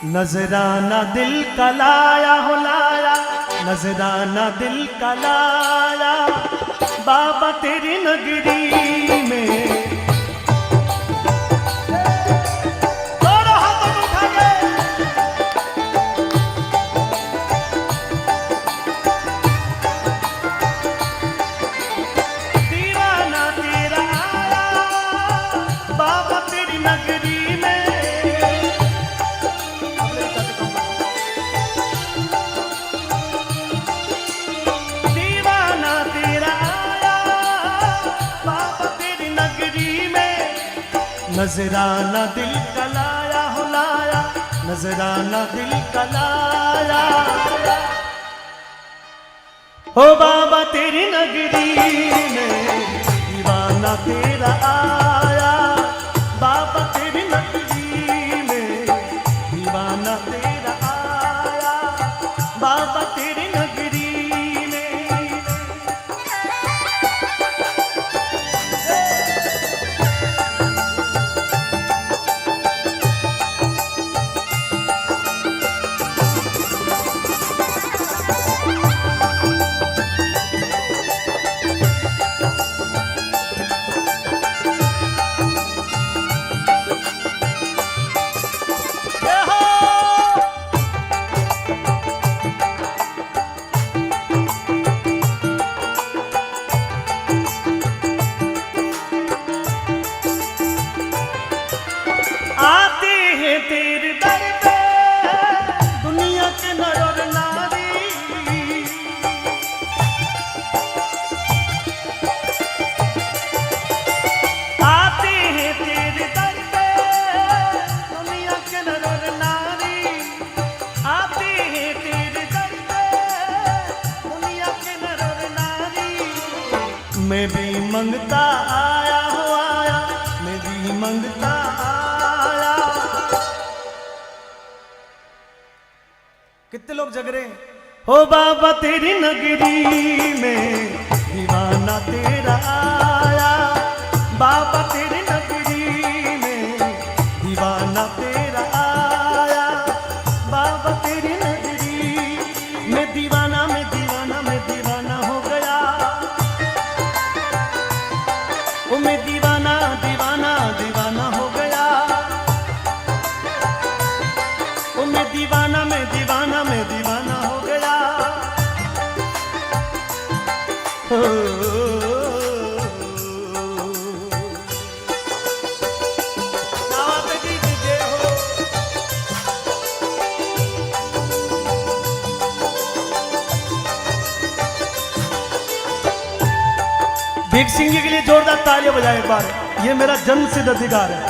नजराना दिल का लाया हो लाया, नजराना दिल का लाया बाबा तेरी नगरी में। नजराना दिल का लाया हो लाया, नजराना दिल का लाया हो बाबा तेरी नगरी में। दीवाना तेरा आया बाबा तेरी नगरी में, दीवाना तेरा आया बाबा तेरी नगरी में। तेरे दर पे दुनिया के नर और नारी, आते हैं तेरे दर पे दुनिया के नर और नारी, आते हैं तेरे दर पे दुनिया के नर और नारी। मैं भी मंगता आया हो आया, मैं भी मंगता कितने लोग जग रहे हो बाबा तेरी नगरी में। दीवाना तेरा आया बाबा तेरी नगरी में, दीवाना तेरा आया बाबा तेरी नगरी में। दीवाना में दीवाना में दीवाना हो गया, ओ मैं दीवाना दीवाना दीवाना हो गया, ओ मैं दीवाना में दीवाना में दीवाना हो गया। भीख सिंह जी के लिए जोरदार तालियां बजाएं एक बार, ये मेरा जन्म सिद्ध अधिकार है।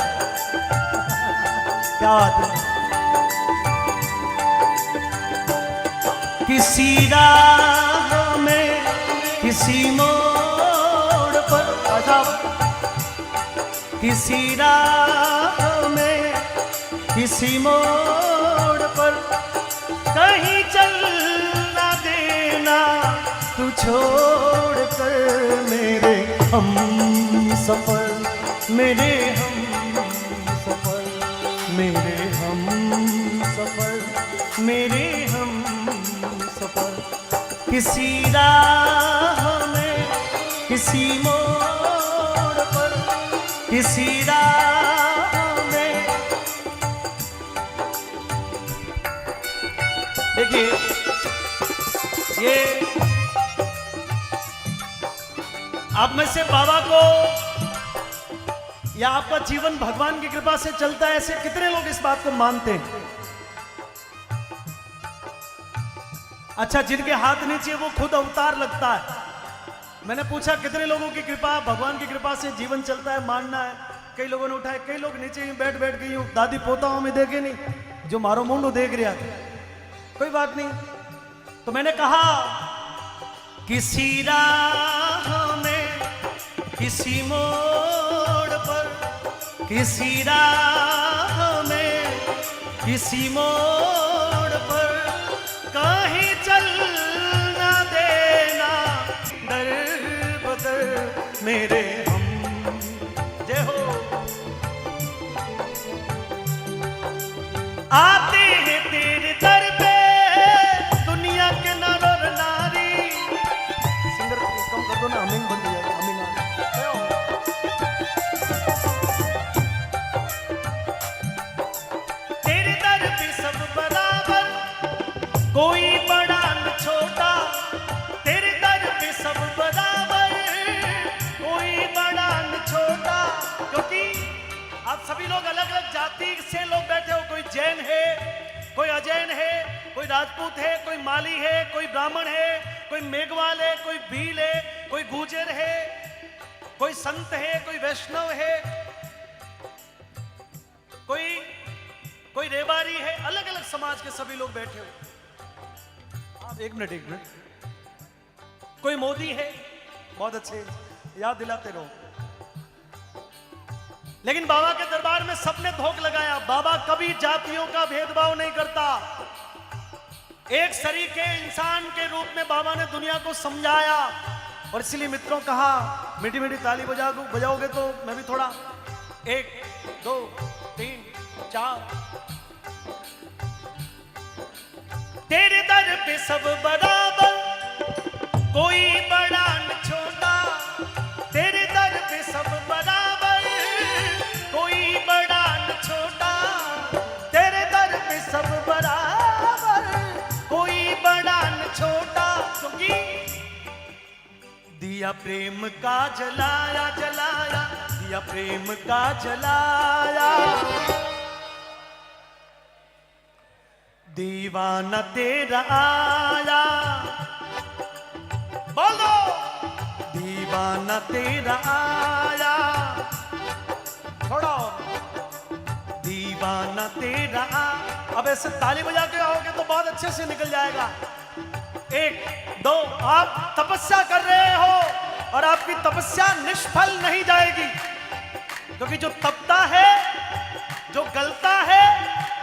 क्या बात है। किसी राह में किसी मोड़ पर, किसी राह में किसी मोड़ पर कहीं चल ना देना तू छोड़ कर मेरे हम सफर, मेरे हम सफर, मेरे हम सफर, मेरे हम सफर। किसी राह में किसी मोड़ पर, किसी राह में। देखिए ये आप में से बाबा को या आपका जीवन भगवान की कृपा से चलता है, ऐसे कितने लोग इस बात को मानते हैं? अच्छा, जिनके हाथ नीचे वो खुद अवतार लगता है। मैंने पूछा कितने लोगों की कृपा, भगवान की कृपा से जीवन चलता है, मानना है। कई लोगों ने उठाए, कई लोग नीचे ही बैठ बैठ गई हूं, दादी पोताओं में देखे नहीं, जो मारो मुंडो देख रहा था। कोई बात नहीं। तो मैंने कहा किसी राह में किसी मोड़ पर, किसी राह में किसी मोड़ पर कहीं चल ना देना दर बदर मेरे हम। जय हो। आते कोई बड़ा न छोटा, तेरे दर पे सब बराबर, कोई बड़ा न छोटा। क्योंकि आप सभी लोग अलग अलग जाति से लोग बैठे हो, कोई जैन है, कोई अजैन है, कोई राजपूत है, कोई माली है, कोई ब्राह्मण है, कोई मेघवाल है, कोई भील है, कोई गुर्जर है, कोई संत है, कोई वैष्णव है, कोई रेबारी है, अलग अलग समाज के सभी लोग बैठे हो। आप एक मिनट, कोई मोदी है, बहुत अच्छे, याद दिलाते रहो। लेकिन बाबा के दरबार में सबने धोख लगाया। बाबा कभी जातियों का भेदभाव नहीं करता। एक सरीके इंसान के रूप में बाबा ने दुनिया को समझाया। और इसलिए मित्रों कहा, मीठी मीठी ताली बजाओगे तो मैं भी थोड़ा, 1 2 3 4। तेरे दर पे सब बराबर, कोई बड़ा न छोटा, तेरे दर पे सब बराबर, कोई बड़ा न छोटा, तेरे दर पे सब बराबर, कोई बड़ा न छोटा। क्योंकि दिया प्रेम का जलाया जलाया, दिया प्रेम का जलाया, दीवाना तेरा आया। बोलो, दीवाना तेरा आया। थोड़ा और, दीवाना तेरा आया। अब ऐसे ताली बजा के आओगे तो बहुत अच्छे से निकल जाएगा। 1 2। आप तपस्या कर रहे हो और आपकी तपस्या निष्फल नहीं जाएगी। क्योंकि जो तपता है, जो गलता है,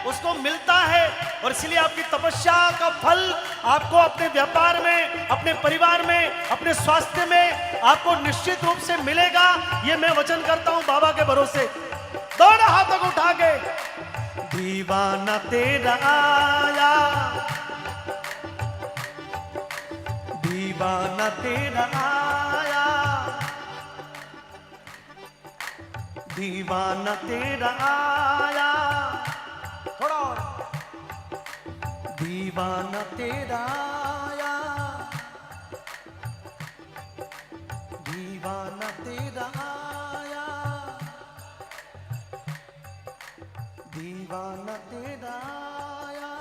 उसको मिलता है। और इसलिए आपकी तपस्या का फल आपको अपने व्यापार में, अपने परिवार में, अपने स्वास्थ्य में आपको निश्चित रूप से मिलेगा। ये मैं वचन करता हूं बाबा के भरोसे। दोनों हाथों को उठा के, दीवाना तेरा आया, दीवाना तेरा आया, दीवाना तेरा आया। थोड़ा और, दीवाना तेरा आया, दीवाना तेरा आया, दीवाना तेरा आया,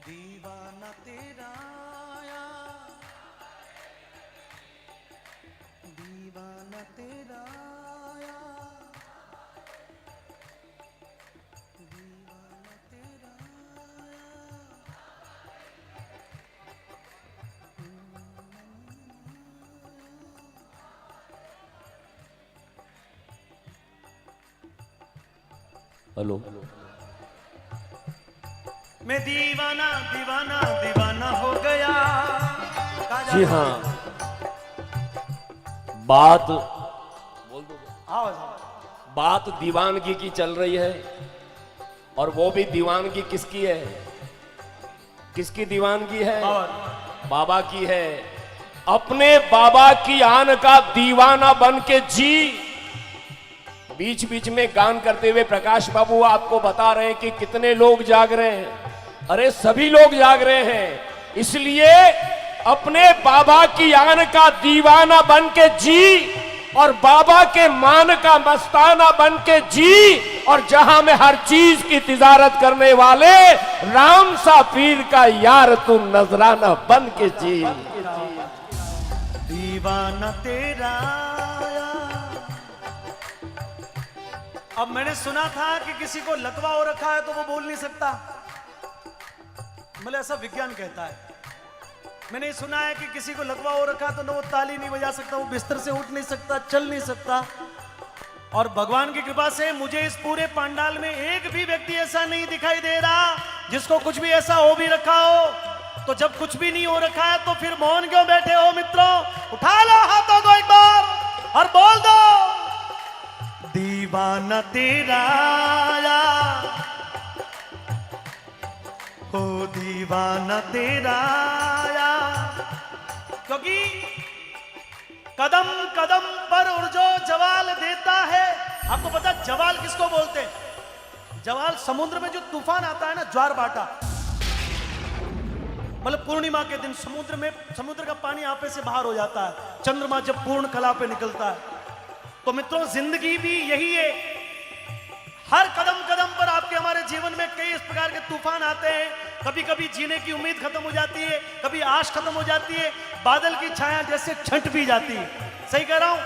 दीवाना तेरा आया, दीवाना तेरा आया, दीवाना तेरा हेलो, मैं दीवाना दीवाना दीवाना हो गया। जी हाँ, बात बोल दो। बात दीवानगी की चल रही है। और वो भी दीवानगी किसकी है? किसकी दीवानगी है? बाबा की है। अपने बाबा की आन का दीवाना बन के जी। बीच बीच में गान करते हुए प्रकाश बाबू आपको बता रहे हैं कि कितने लोग जाग रहे हैं। अरे सभी लोग जाग रहे हैं। इसलिए अपने बाबा की आन का दीवाना बन के जी और बाबा के मान का मस्ताना बन के जी। और जहां में हर चीज की तिजारत करने वाले राम सा पीर का यार तू नजराना बन के जी। दीवाना तेरा। अब मैंने सुना था कि किसी को लकवा हो रखा है तो वो बोल नहीं सकता। मतलब ऐसा विज्ञान कहता है। मैंने सुना है कि किसी को लकवा हो रखा तो ना वो ताली नहीं बजा सकता, वो बिस्तर से उठ नहीं सकता, चल नहीं सकता। और भगवान की कृपा से मुझे इस पूरे पंडाल में एक भी व्यक्ति ऐसा नहीं दिखाई दे रहा जिसको कुछ भी ऐसा हो भी रखा हो। तो जब कुछ भी नहीं हो रखा है तो फिर मौन क्यों बैठे हो मित्रों? उठा लो हाथों को एक बार और बोल दो, दीवाना तेरा आया, ओ दीवाना तेरा आया। क्योंकि कदम कदम पर उर्जो जवाल देता है। आपको पता जवाल किसको बोलते हैं? जवाल समुद्र में जो तूफान आता है ना, ज्वार बाटा, मतलब पूर्णिमा के दिन समुद्र का पानी आपे से बाहर हो जाता है, चंद्रमा जब पूर्ण कला पे निकलता है। तो मित्रों, जिंदगी भी यही है। हर कदम कदम पर आपके हमारे जीवन में कई इस प्रकार के तूफान आते हैं। कभी कभी जीने की उम्मीद खत्म हो जाती है, कभी आश खत्म हो जाती है, बादल की छाया जैसे छंट भी जाती है। सही कह रहा हूं?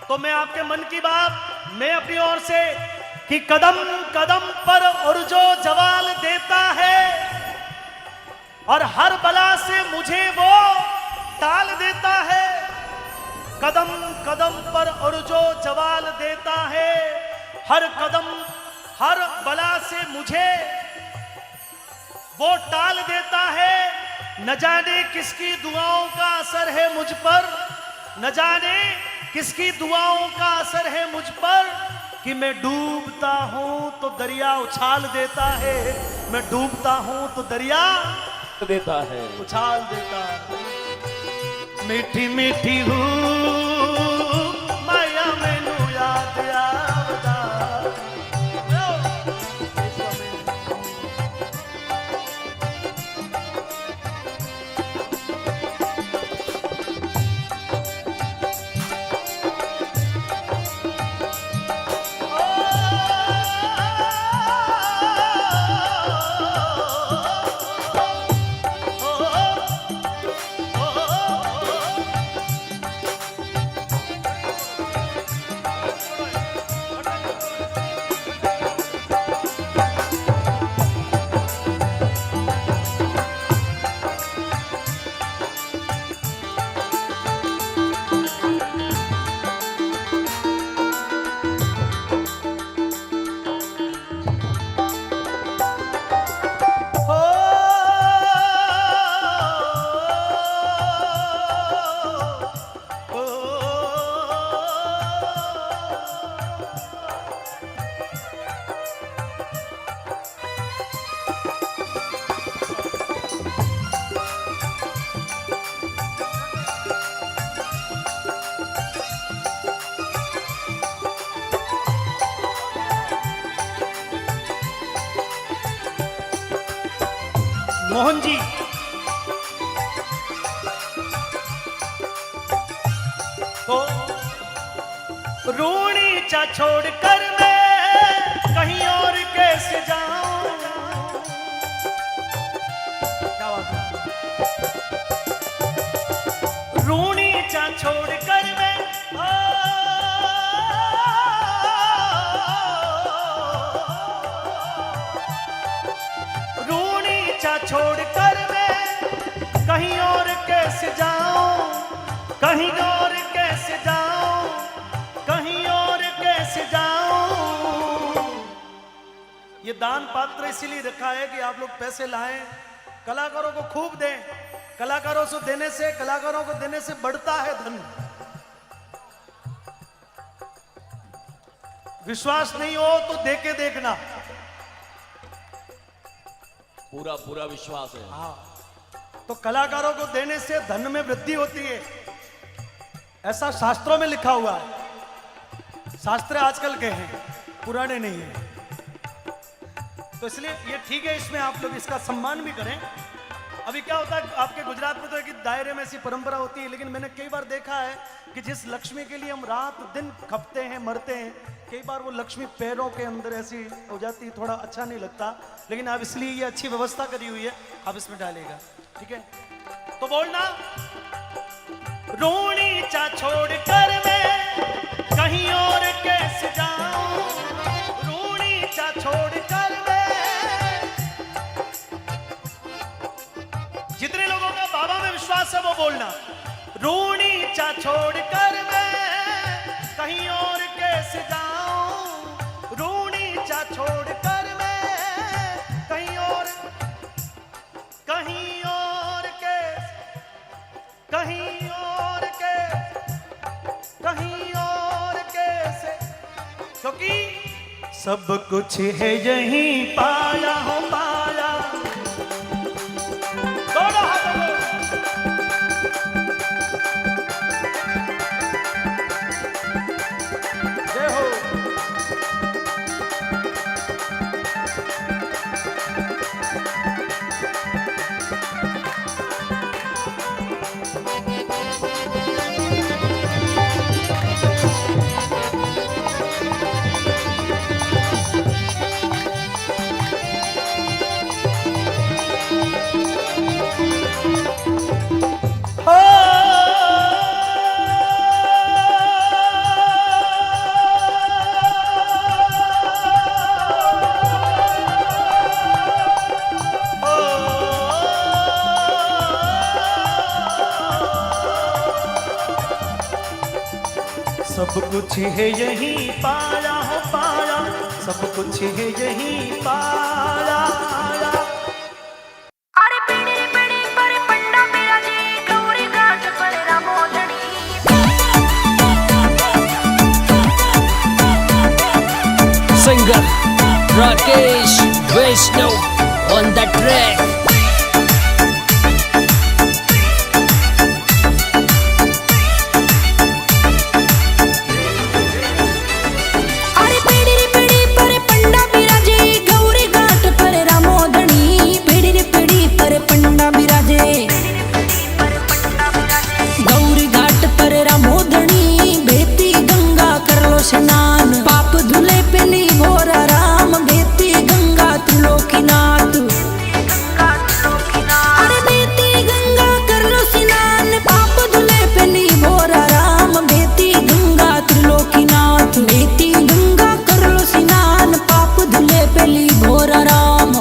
तो मैं आपके मन की बात, मैं अपनी ओर से कि कदम कदम पर और जो जवाल देता है और हर बला से मुझे वो टाल देता है। कदम कदम पर और जो जवाल देता है, हर कदम हर बला से मुझे वो टाल देता है। न जाने किसकी दुआओं का असर है मुझ पर, न जाने किसकी दुआओं का असर है मुझ पर, कि मैं डूबता हूं तो दरिया उछाल देता है, मैं डूबता हूं तो दरिया देता है, उछाल देता है। मीठी मीठी हूँ माया मैनू याद आवदा। मोहन जी, तो रूणी चा छोड़कर मैं कहीं और कैसे जाऊं। क्या बात है? रूणी चा छोड़कर मैं छोड़कर मैं कहीं और कैसे जाऊं, कहीं और कैसे जाऊं, कहीं और कैसे जाऊं। ये दान पात्र इसीलिए रखा है कि आप लोग पैसे लाएं, कलाकारों को खूब दें। कलाकारों से देने से, कलाकारों को देने से बढ़ता है धन। विश्वास नहीं हो तो दे के देखना। पूरा पूरा विश्वास है। हाँ, तो कलाकारों को देने से धन में वृद्धि होती है, ऐसा शास्त्रों में लिखा हुआ है। शास्त्र आजकल के हैं, पुराने नहीं हैं। तो इसलिए ये ठीक है, इसमें आप लोग इसका सम्मान भी करें। अभी क्या होता है, आपके गुजरात में तो एक दायरे में ऐसी परंपरा होती है, लेकिन मैंने कई बार देखा है कि जिस लक्ष्मी के लिए हम रात दिन खपते हैं, मरते हैं, कई बार वो लक्ष्मी पैरों के अंदर ऐसी हो जाती है, थोड़ा अच्छा नहीं लगता। लेकिन आप इसलिए ये अच्छी व्यवस्था करी हुई है, आप इसमें डालेगा, ठीक है? तो बोलना, रोणी चा छोड़ कर मैं कहीं और कैसे जाऊं, रोणी चा छोड़ कर मैं। जितने लोगों का बाबा में विश्वास है वो बोलना, रोणी चा छोड़ कर मैं कहीं और कैसे जाऊं, रोणी चा छोड़ कर मैं कहीं और कैसे, कहीं और कैसे, कहीं और कैसे, क्योंकि सब कुछ है यहीं पाया हो पाया। दोनों हाथों को जय हो। सब कुछ है यही पाया हो पाया, सब कुछ है यही पाया। Singer Rakesh Vaishnav on the track. स्नान पाप धुले पेली भोरा राम बेती गंगा त्रिलोकीनाथ। अरे बेती गंगा कर लो स्नान पाप धुले पेली भोरा राम बेती गंगा त्रिलोकीनाथ। बेती गंगा कर लो स्नान पाप धुले पेली भोरा राम।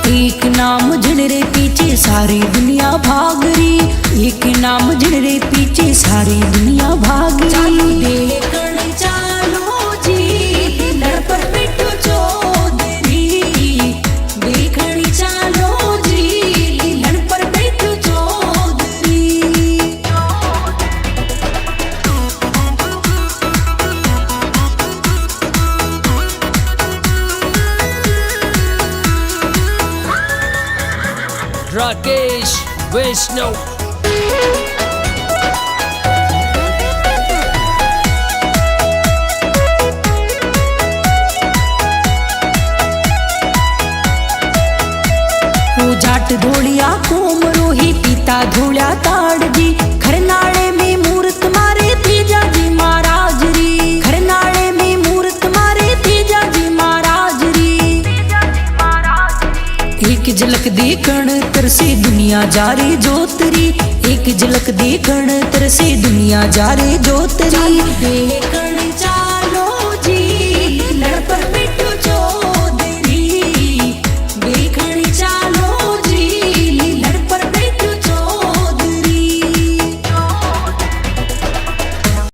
एक नाम जिनरे पीछे सारी दुनिया भाग रही, एक नाम जिनरे पीछे सारी दुनिया भाग रही। देखण चालो जी लड़ पर बिट्टू चौधरी, देखण चालो जी लड़ पर बिट्टू चौधरी। Rakesh Vaishnav. जाट धोलिया कोम रोही पिता धोलिया ताड़ जी। खरनाड़े में मूर्त मारे तेजा जी महाराज री, खरनाड़े में मूर्त मारे तेजा जी महाराज री। एक झलक देखण तरसे दुनिया जारे जोतरी, एक झलक देखण तरसे दुनिया जारे जोतरी। देखण